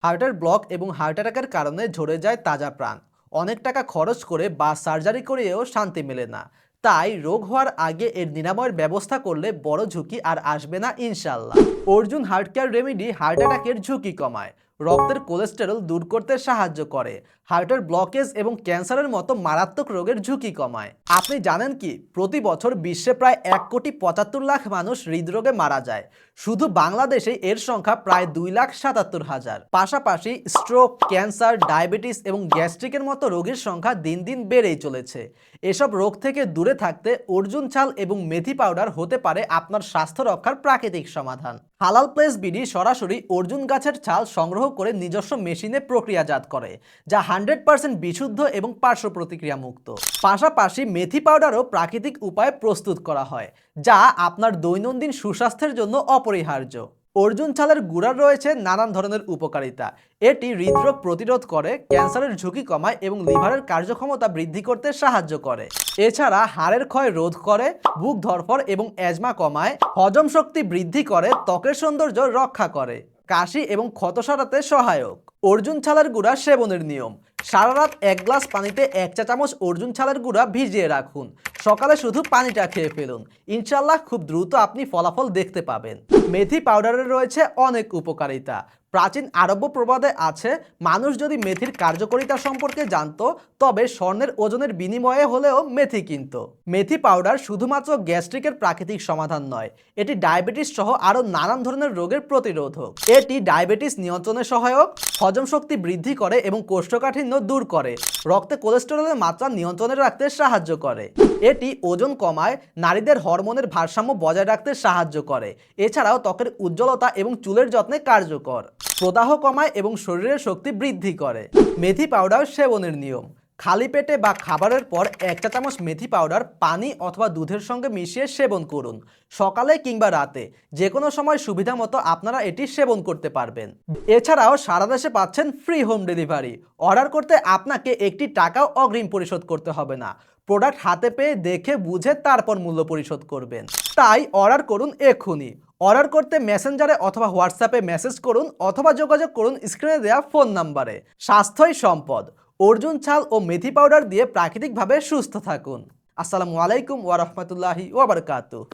হার্টের ব্লক এবং হার্ট অ্যাটাকের কারণে ঝরে যায় তাজা প্রাণ। অনেক টাকা খরচ করে বা সার্জারি করিয়েও শান্তি মেলে না। তাই রোগ হওয়ার আগে এর নিরাময়ের ব্যবস্থা করলে বড় ঝুঁকি আর আসবে না ইনশাল্লাহ। Arjun heart care remedy heart অ্যাটাকের ঝুঁকি কমায়, রক্তের কোলেস্টেরল দূর করতে সাহায্য করে, হার্টের ব্লকেজ এবং ক্যান্সারের মতো মারাত্মক রোগের ঝুঁকি কমায়। আপনি জানেন কি, প্রতি বছর বিশ্বে প্রায় 1,75,00,000 মানুষ হৃদরোগে মারা যায়। শুধু বাংলাদেশে এর সংখ্যা প্রায় 2,77,000। পাশাপাশি স্ট্রোক, ক্যান্সার, ডায়াবেটিস এবং গ্যাস্ট্রিকের মতো রোগের সংখ্যা দিন দিন বেড়েই চলেছে। এসব রোগ থেকে দূরে থাকতে অর্জুন ছাল এবং মেথি পাউডার হতে পারে আপনার স্বাস্থ্য রক্ষার প্রাকৃতিক সমাধান। হালাল প্লেস বিডি সরাসরি অর্জুন গাছের ছাল সংগ্রহ করে নিজস্ব মেশিনে প্রক্রিয়াজাত করে, যা 100% বিশুদ্ধ এবং পার্শ্ব প্রতিক্রিয়া মুক্ত। পাশাপাশি মেথি পাউডারও প্রাকৃতিক উপায়ে প্রস্তুত করা হয়, যা আপনার দৈনন্দিন সুস্বাস্থ্যের জন্য অপরিহার্য। অর্জুন ছালের গুঁড়ার রয়েছে নানান ধরনের উপকারিতা। এটি হৃদরোগ প্রতিরোধ করে, ক্যান্সারের ঝুঁকি কমায় এবং লিভারের কার্যক্ষমতা বৃদ্ধি করতে সাহায্য করে। এছাড়া হাড়ের ক্ষয় রোধ করে, বুক ধড়ফড় এবং অ্যাজমা কমায়, হজম শক্তি বৃদ্ধি করে, ত্বকের সৌন্দর্য রক্ষা করে, কাশি এবং ক্ষত সারাতে সহায়ক। অর্জুন ছালের গুঁড়া সেবনের নিয়ম: সারা রাত 1 গ্লাস পানিতে 1 চা চামচ অর্জুন ছালের গুঁড়া ভিজিয়ে রাখুন। সকালে শুধু পানিটা খেয়ে ফেলুন। ইনশাল্লাহ খুব দ্রুত আপনি ফলাফল দেখতে পাবেন। মেথি পাউডারের রয়েছে অনেক উপকারিতা। প্রাচীন আরব্য প্রবাদে আছে, মানুষ যদি মেথির কার্যকারিতা সম্পর্কে জানতো তবে স্বর্ণের ওজনের বিনিময়ে হলেও মেথি কিনত। মেথি পাউডার শুধুমাত্র গ্যাস্ট্রিকের প্রাকৃতিক সমাধান নয়, এটি ডায়াবেটিস সহ আরও নানান ধরনের রোগের প্রতিরোধক। এটি ডায়াবেটিস নিয়ন্ত্রণে সহায়ক, হজম শক্তি বৃদ্ধি করে এবং কোষ্ঠকাঠিন্য দূর করে, রক্তে কোলেস্টেরলের মাত্রা নিয়ন্ত্রণে রাখতে সাহায্য করে। এটি ওজন কমায়, নারীদের হরমোনের ভারসাম্য বজায় রাখতে সাহায্য করে। এছাড়াও ত্বকের উজ্জ্বলতা এবং চুলের যত্নে কার্যকর, প্রদাহ কমায় এবং শরীরের শক্তি বৃদ্ধি করে। মেথি পাউডার সেবনের নিয়ম: খালি পেটে বা খাবারের পর 1 চা চামচ মেথি পাউডার পানি অথবা দুধের সঙ্গে মিশিয়ে সেবন করুন। সকালে কিংবা রাতে যে কোনো সময় সুবিধা মতো আপনারা এটি সেবন করতে পারবেন। এছাড়াও সারা দেশে পাচ্ছেন ফ্রি হোম ডেলিভারি। অর্ডার করতে আপনাকে একটি টাকাও অগ্রিম পরিশোধ করতে হবে না। প্রোডাক্ট হাতে পেয়ে দেখে বুঝে তারপর মূল্য পরিশোধ করবেন। তাই অর্ডার করুন এক্ষুনি। অর্ডার করতে মেসেঞ্জারে অথবা হোয়াটসঅ্যাপে মেসেজ করুন অথবা যোগাযোগ করুন স্ক্রিনে দেওয়া ফোন নাম্বারে। স্বাস্থ্যই সম্পদ। অর্জুন ছাল ও মেথি পাউডার দিয়ে প্রাকৃতিকভাবে সুস্থ থাকুন। আসসালামু আলাইকুম ওয়া রাহমাতুল্লাহি ওয়া বারাকাতুহু।